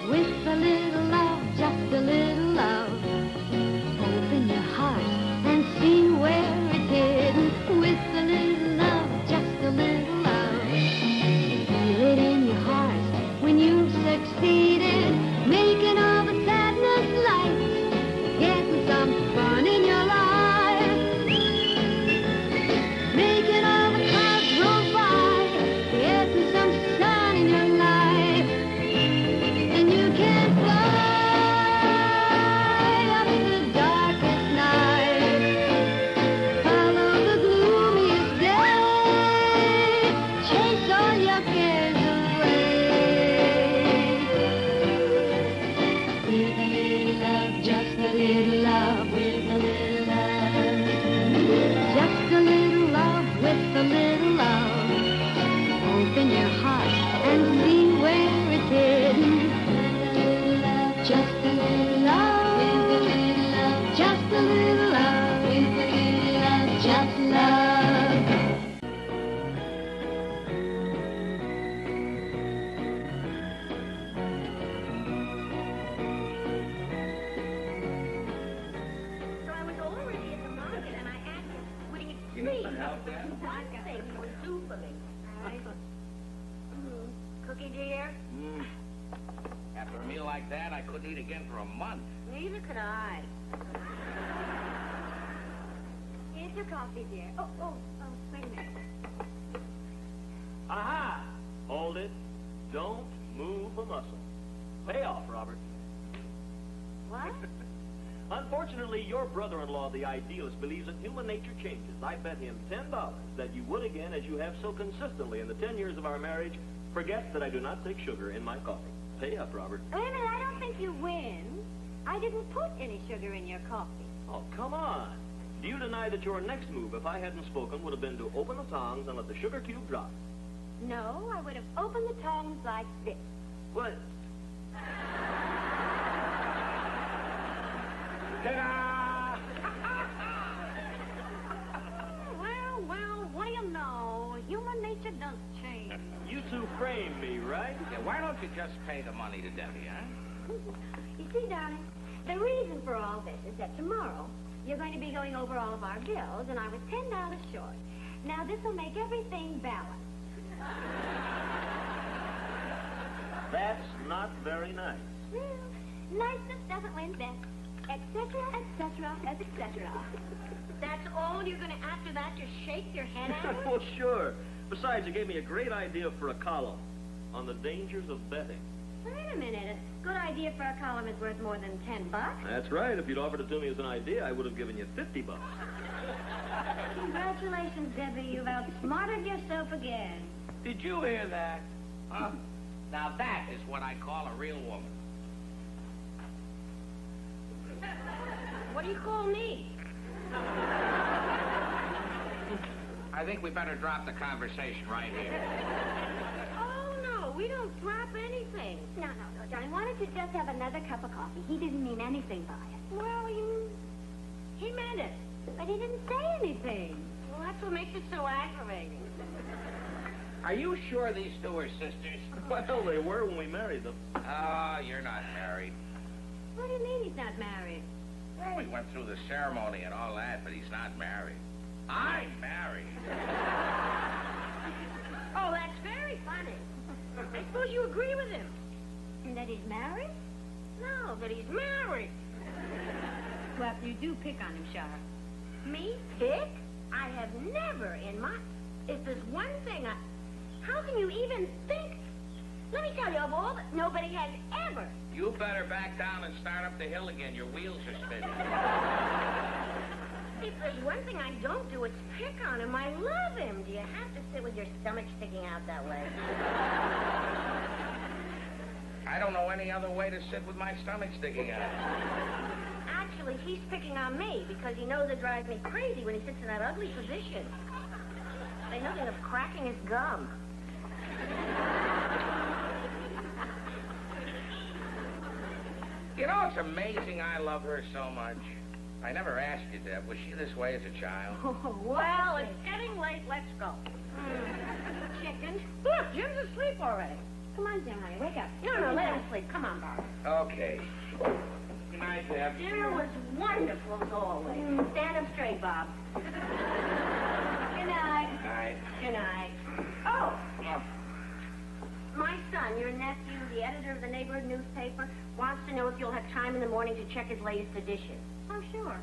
with a little love, just a little love. Open your heart and see where it's hidden, with a little love, just a little love. Feel it in your heart when you've succeeded, making all the sadness light, getting some fun in your life, making all the clouds roll by, getting some sun in your life, and you can fly up the darkest night, follow the gloomiest day, chase all your cares away. With a little love, just a little love, with a little love. Just a little love, with a little love. Open your heart and see where it's hidden. Just a little love, with a little love. Just a little love, with a little love, just love. So I was already at the market and I asked him, would he please one thing would do for me? Cookie, dear? After a meal like that, I couldn't eat again for a month. Neither could I. Here's your coffee, dear. Oh, wait a minute. Aha! Hold it. Don't move a muscle. Pay off, Robert. What? Unfortunately, your brother-in-law, the idealist, believes that human nature changes. I bet him $10 that you would again, as you have so consistently in the 10 years of our marriage, forget that I do not take sugar in my coffee. Pay up, Robert. Wait a minute, I don't think you win. I didn't put any sugar in your coffee. Oh, come on. Do you deny that your next move, if I hadn't spoken, would have been to open the tongs and let the sugar cube drop? No, I would have opened the tongs like this. What? Ta-da! Well, what do you know? Human nature does change. You two framed me, right? Yeah, why don't you just pay the money to Debbie, huh? You see, darling, the reason for all this is that tomorrow you're going to be going over all of our bills, and I was $10 short. Now, this will make everything balanced. That's not very nice. Well, niceness doesn't win best. Etc., etc., etc. That's all you're going to, after that, just shake your head at? Well, sure. Besides, you gave me a great idea for a column on the dangers of betting. Wait a minute. A good idea for a column is worth more than $10. That's right. If you'd offered it to me as an idea, I would have given you $50. Congratulations, Debbie. You've outsmarted yourself again. Did you hear that? Huh? Now that is what I call a real woman. What do you call me? I think we better drop the conversation right here. Oh, no, we don't drop anything. No, darling. Why don't you just have another cup of coffee? He didn't mean anything by it. Well, he meant it. But he didn't say anything. Well, that's what makes it so aggravating. Are you sure these two are sisters? Well, they were when we married them. Oh, you're not married. What do you mean he's not married? Well, we went through the ceremony and all that, but he's not married. I'm married. Oh, that's very funny. I suppose you agree with him. That he's married? No, that he's married. Well, you do pick on him, Shara. Me? Pick? I have never in my... If there's one thing I... How can you even think? Let me tell you, of all the... Nobody has ever... You better back down and start up the hill again. Your wheels are spinning. If there's one thing I don't do, it's pick on him. I love him. Do you have to sit with your stomach sticking out that way? I don't know any other way to sit with my stomach sticking out. Actually, he's picking on me because he knows it drives me crazy when he sits in that ugly position. Say nothing of cracking his gum. You know, it's amazing I love her so much. I never asked you, Deb. Was she this way as a child? Oh, well, it's getting late. Let's go. Chicken. Look, Jim's asleep already. Come on, Jim, honey, wake up. No, let him sleep. Come on, Bob. Okay. Good night, Deb. Dinner was wonderful as always. Stand up straight, Bob. Good night. Night. Good night. Oh! My son, your nephew, the editor of the neighborhood newspaper, wants to know if you'll have time in the morning to check his latest edition. Oh, sure.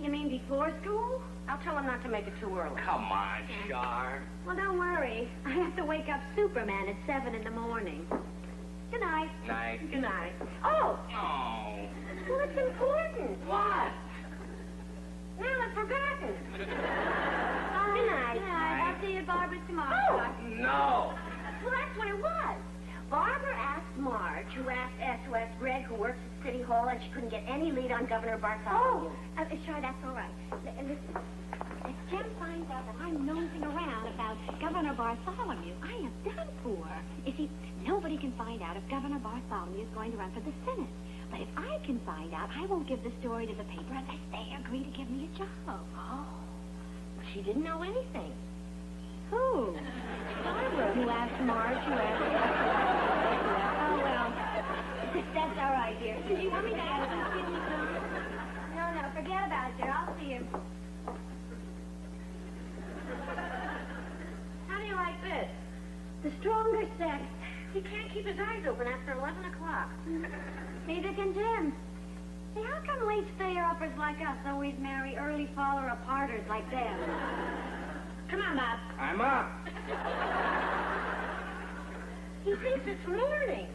You mean before school? I'll tell him not to make it too early. Come on, Char. Well, don't worry. I have to wake up Superman at 7 in the morning. Good night. Night. Good night. Oh! Oh. Well, it's important. What? Now it's forgotten. Good night. Good night. I'll see you at Barbara's tomorrow. Oh! No. Well, that's what it was. Barbara asked Marge, who asked S.O.S. Greg, who works at City Hall, and she couldn't get any lead on Governor Bartholomew. Sure, that's all right. Listen, if Jim finds out that I'm nosing around about Governor Bartholomew, I am done for. You see, nobody can find out if Governor Bartholomew is going to run for the Senate. But if I can find out, I won't give the story to the paper unless they agree to give me a job. Oh. She didn't know anything. Who? Barbara, who asked Marge, who asked Oh, well, that's all right, dear. Do you want me to excuse me, Tom? No, forget about it, dear. I'll see you. How do you like this? The stronger sex. He can't keep his eyes open after 11 o'clock. Neither can Jim. See, how come late stay-uppers like us always marry early faller-aparters like them? Come on, Bob. I'm up. He thinks it's morning.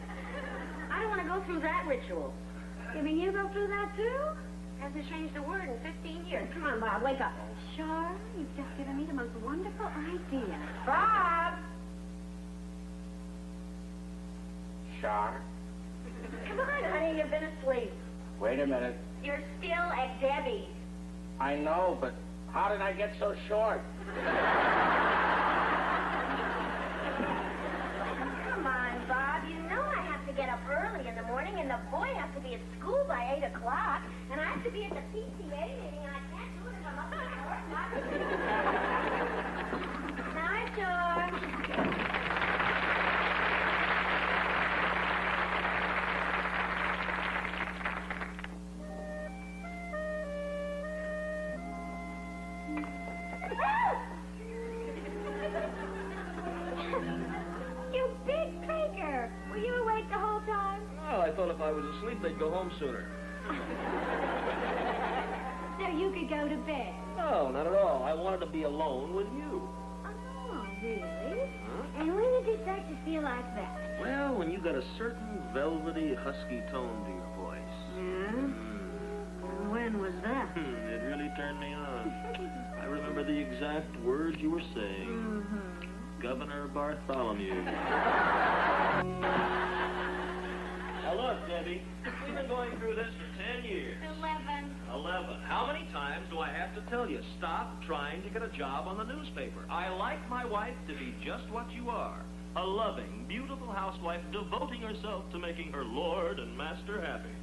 I don't want to go through that ritual. You mean you go through that, too? Hasn't changed a word in 15 years. Come on, Bob, wake up. Sure. You've just given me the most wonderful idea. Bob! Char. Come on, honey, you've been asleep. Wait a minute. You're still at Debbie's. I know, but how did I get so short? Come on, Bob. You know I have to get up early in the morning, and the boy has to be at school by 8 o'clock, and I have to be at the PTA meeting, and I can't do it if I'm up at 4 o'clock. Night, George. You big faker! Were you awake the whole time? Well, I thought if I was asleep, they'd go home sooner. So you could go to bed. No, not at all. I wanted to be alone with you. Oh, really? Huh? And when did you start to feel like that? Well, when you got a certain velvety, husky tone to your voice. Yeah? And when was that? It really turned me on. I remember the exact words you were saying. Mm-hmm. Governor Bartholomew. Now look, Debbie, we've been going through this for 10 years. 11. 11. How many times do I have to tell you, stop trying to get a job on the newspaper? I like my wife to be just what you are. A loving, beautiful housewife devoting herself to making her lord and master happy.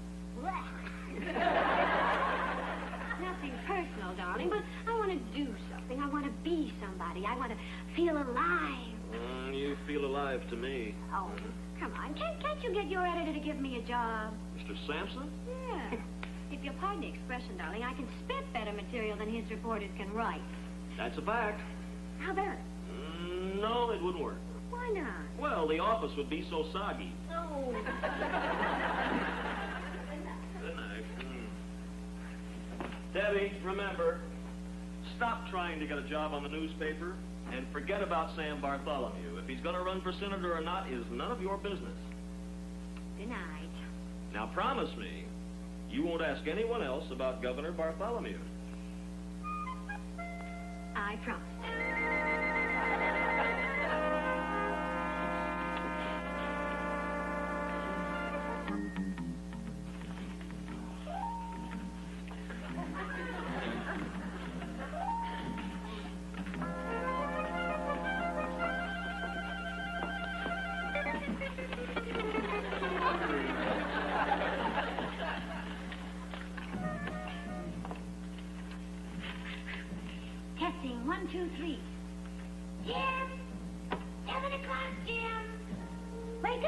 Nothing personal, darling, but I want to do something. I want to be somebody. I want to feel alive. You feel alive to me. Oh, come on. Can't you get your editor to give me a job? Mr. Sampson? Yeah. If you'll pardon the expression, darling, I can spit better material than his reporters can write. That's a fact. How about it? No, it wouldn't work. Why not? Well, the office would be so soggy. Oh. Good night. Debbie, remember, stop trying to get a job on the newspaper and forget about Sam Bartholomew. If he's going to run for senator or not is none of your business. Good night. Now promise me you won't ask anyone else about Governor Bartholomew. I promise. Testing, 1, 2, 3. Jim! 7 o'clock, Jim! Wake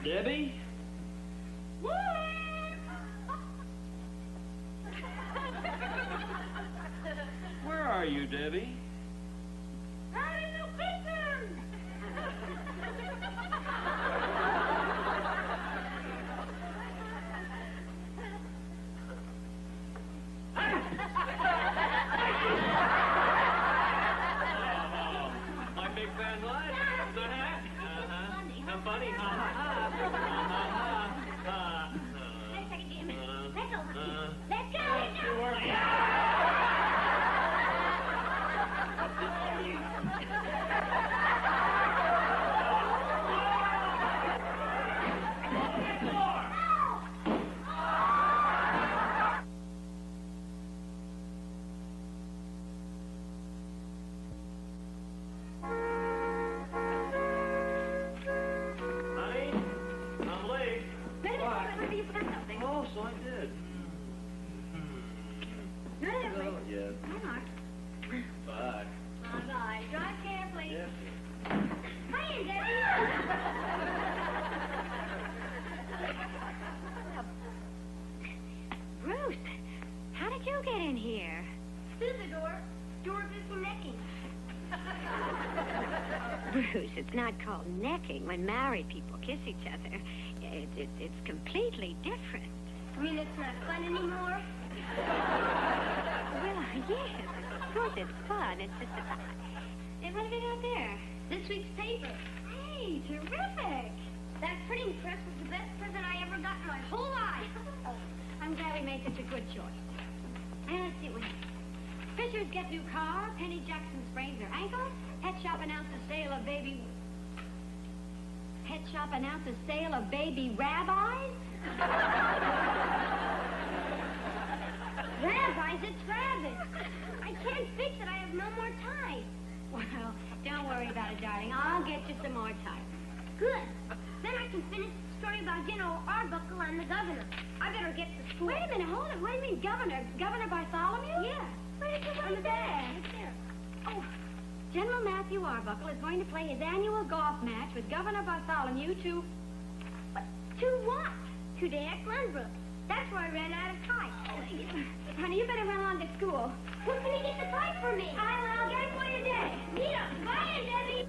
Debbie? Where are you, Debbie? Out in the kitchen! My big fan light. The hat? I'm funny. Ha ha ha. Let's take it, Jim. Let's go. Let's go. Let's go. Honey, I'm late. Maybe you forgot something. Oh, so I did. No, Oh, wait. yes. Hang on. Bye. Bye-bye. Drive carefully. Yes. Hi, Debbie. Bruce, how did you get in here? Through the door. Door's just necking. Bruce, it's not called necking when married people kiss each other. It's completely different. You mean it's not fun anymore? Well, yes, of course it's fun. It's just that... Hey, what have you got there? This week's paper. Hey, terrific. That printing press was the best present I ever got in my whole life. Oh, I'm glad we made such a good choice. And let's see what... Fishers get new car. Penny Jackson sprains her ankle. Pet shop announces sale of baby... Pet shop announces sale of baby rabbis? Rabbis? It's rabbits. I can't fix it. I have no more time. Well, don't worry about it, darling. I'll get you some more time. Good. Then I can finish the story about General Arbuckle and the governor. I better get to school. Wait a minute. Hold it. What do you mean, governor? Governor Bartholomew? Yeah. Where did you write that? It's there. Oh, General Matthew Arbuckle is going to play his annual golf match with Governor Bartholomew to... To what? To Dare Glenbrook. That's where I ran out of time. Honey, you better run along to school. Who's going to get the pipe for me? I'll get it for you, Daddy. Nita, bye, Debbie.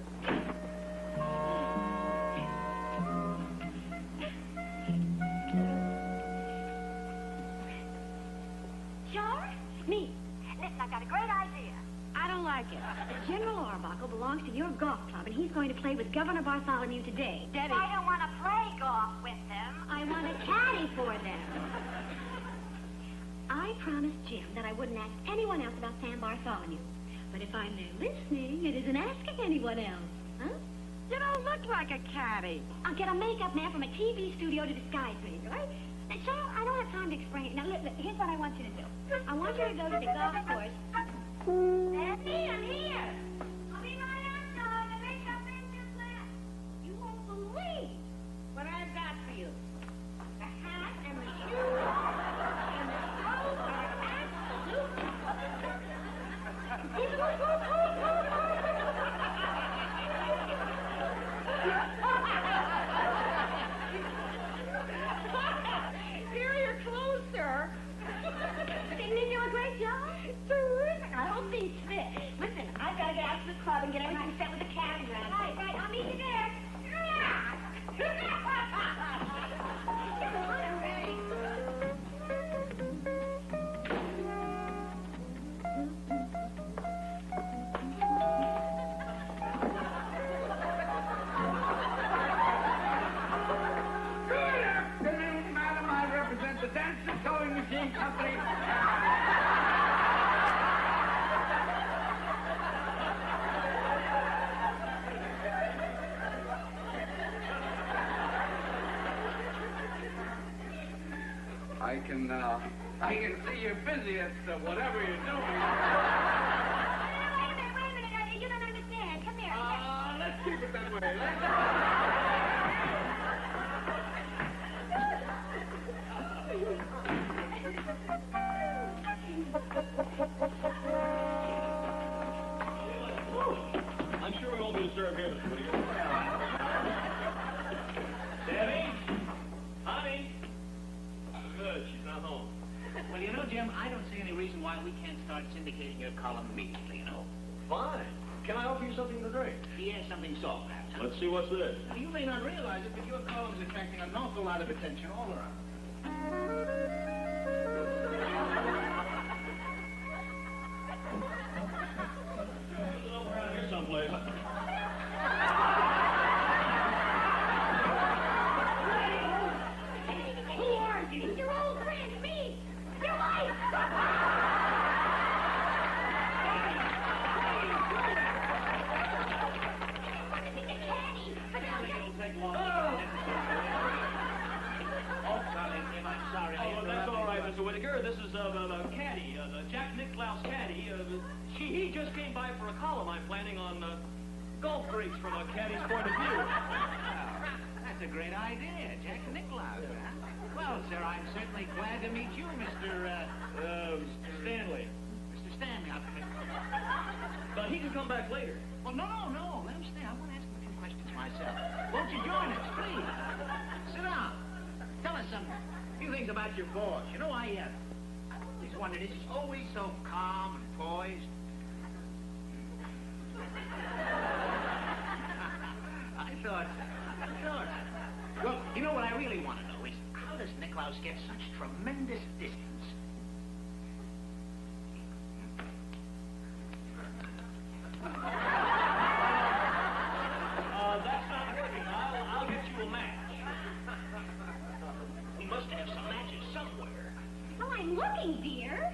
Sure? Me. Listen, I've got a great idea. I don't like it. General Arbuckle belongs to your golf club, and he's going to play with Governor Bartholomew today. Debbie. I don't want to play golf with them. I want a caddy for them. I promised Jim that I wouldn't ask anyone else about Sam Bartholomew. But if I'm there listening, it isn't asking anyone else. Huh? You don't look like a caddy. I'll get a makeup man from a TV studio to disguise me, right? Now, Charles, I don't have time to explain it. Now, look, here's what I want you to do. I want you to go to the golf course. Daddy, I'm here. I'll be right out, Charles. The makeup man just left. You won't believe what I've got for you. The hat and the shoes and the clothes are absolute. Here are your clothes, sir. Didn't he do a great job? Terrific. I hope these fit. Listen, I've got to get out to the club and get everything set with the caddy round. Right. I'll meet you there. I can see you're busy at whatever you're doing. Wait a minute. You don't understand. Come here. Let's keep it that way. I'm sure we won't be disturbed here, Mr. Whittier. Debbie? Honey? Good, she's not home. Well, you know, Jim, I don't see any reason why we can't start syndicating your column immediately, you know. Fine. Can I offer you something to drink? Yes, something soft, perhaps. Let's see what's this. Now, you may not realize it, but your column's attracting an awful lot of attention all around. It's over around here someplace. Who are you? Your old friend, me. Your wife. Oh, darling, Jim, I'm sorry. Oh, well, that's all right, Mr. Whittaker. This is Caddy, Jack Nicklaus Caddy. He just came by for a column I'm planning on golf freaks from a caddy's point of view. That's a great idea, Jack Nicklaus, huh? Well, sir, I'm certainly glad to meet you, Mr. Stanley. Mr. Stanley. But he can come back later. Well, no. Let him stay. I want to ask him a few questions myself. Won't you join us, please? Sit down. Tell us some few things about your boss. You know, I always wondered, is he always so calm and poised? I thought. Well, you know what I really want to know is, how does Nicklaus get such tremendous distance? That's not working. I'll get you a match. We must have some matches somewhere. Oh, I'm looking, dear.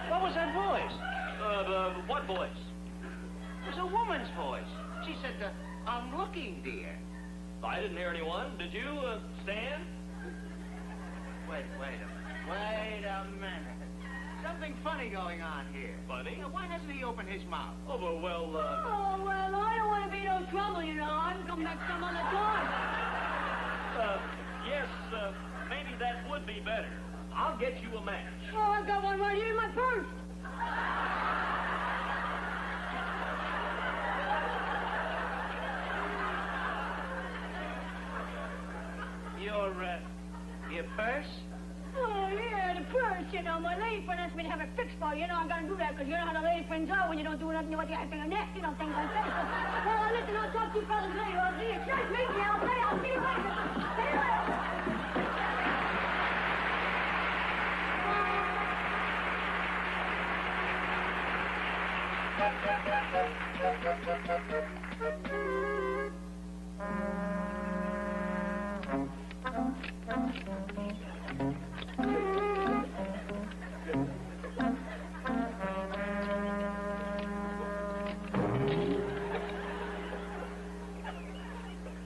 What was that voice? What voice? It was a woman's voice. She said, I'm looking, dear. I didn't hear anyone. Did you, Stan? Wait a minute. Something funny going on here. Funny? Now, why doesn't he open his mouth? Oh, well, Oh, well, I don't want to be no trouble, you know. I can come back some other time. yes, maybe that would be better. I'll get you a match. Oh, I've got one right here in my purse. Your purse? Oh, yeah, the purse, you know. My lady friend asked me to have it fixed for you. You know, I got to do that because you know how the lady friends are when you don't do nothing, what you have to next, you know, things like that. So, well, listen, I'll talk to you fellas later. I'll see you. Just meet me. I'll see you later. See you later.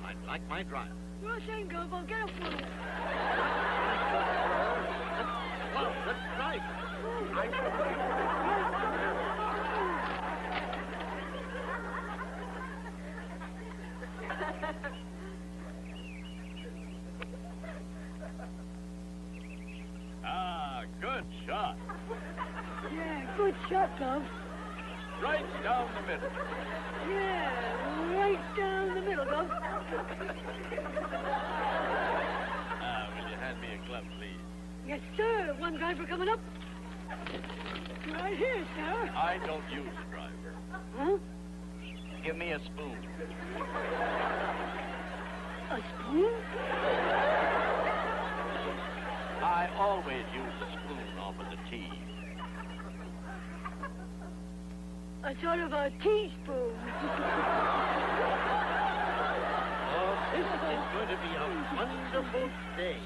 I'd like my drive. Well, same girl. Go get him for me. Well, let's drive. Good shot. Yeah, good shot, Gov. Right down the middle. Yeah, right down the middle, Gov. Will you hand me a glove, please? Yes, sir. One driver coming up. Right here, sir. I don't use a driver. Huh? Give me a spoon. A spoon? I always use a spoon off of the tea. A sort of a teaspoon. Oh, this is going to be a wonderful day.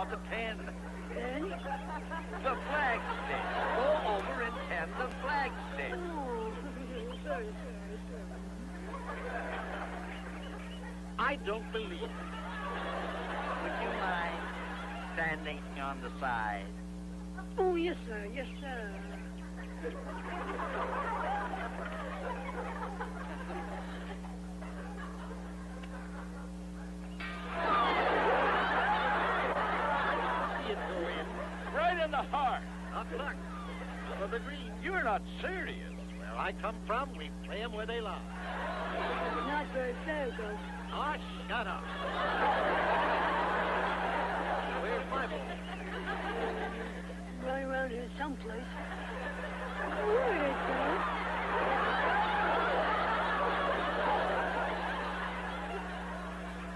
Now the 10. Then? The flag stick. Go over and 10 the flag stick. Oh, sorry. I don't believe it. Would you mind standing on the side? Oh, yes, sir. Yes, sir. See it go in. Right in the heart. Not luck. Out of the green. You're not serious. Where I come from, we play 'em where they lie. Not very fair, Ghost. Ah, shut up. Where's my ball? Running around here someplace. Where is it, Ghost?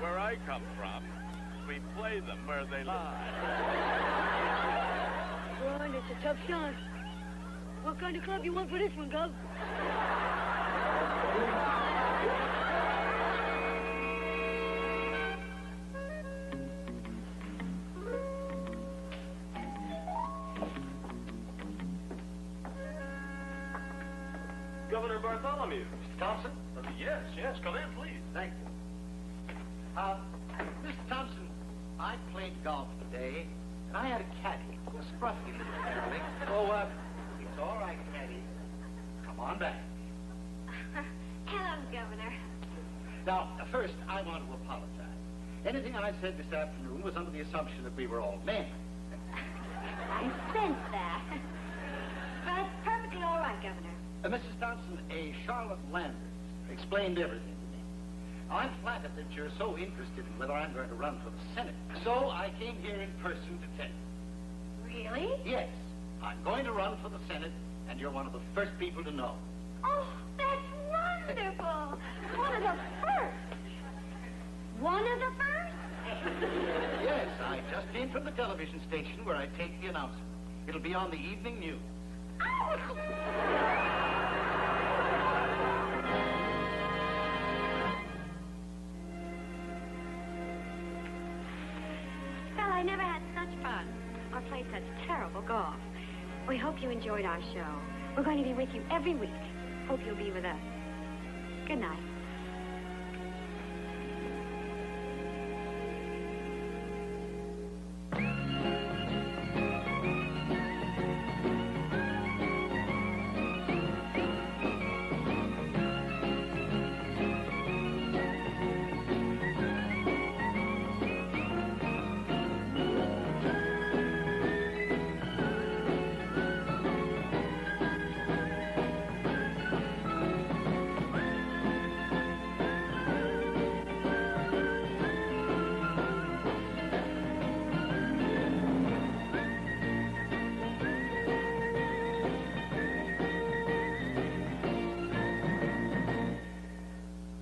Where I come from, we play them where they lie. Brian, it's a tough shot. What kind of club you want for this one, Gov? Governor Bartholomew. Mr. Thompson? Yes, come in, please. Thank you. Mr. Thompson, I played golf today, and I had a caddy, a scruffy little darling. So, it's all right, caddy. Come on back. Hello, Governor. Now, first, I want to apologize. Anything I said this afternoon was under the assumption that we were all men. I sense that. But it's perfectly all right, Governor. Mrs. Thompson, a Charlotte Landers explained everything to me. Now, I'm flattered that you're so interested in whether I'm going to run for the Senate. So I came here in person to tell you. Really? Yes, I'm going to run for the Senate, and you're one of the first people to know. Oh, that's wonderful. One of the first. One of the first? Yes, I just came from the television station where I take the announcement. It'll be on the evening news. Oh! Well, I never had such fun or played such terrible golf. We hope you enjoyed our show. We're going to be with you every week. Hope you'll be with us. Good night.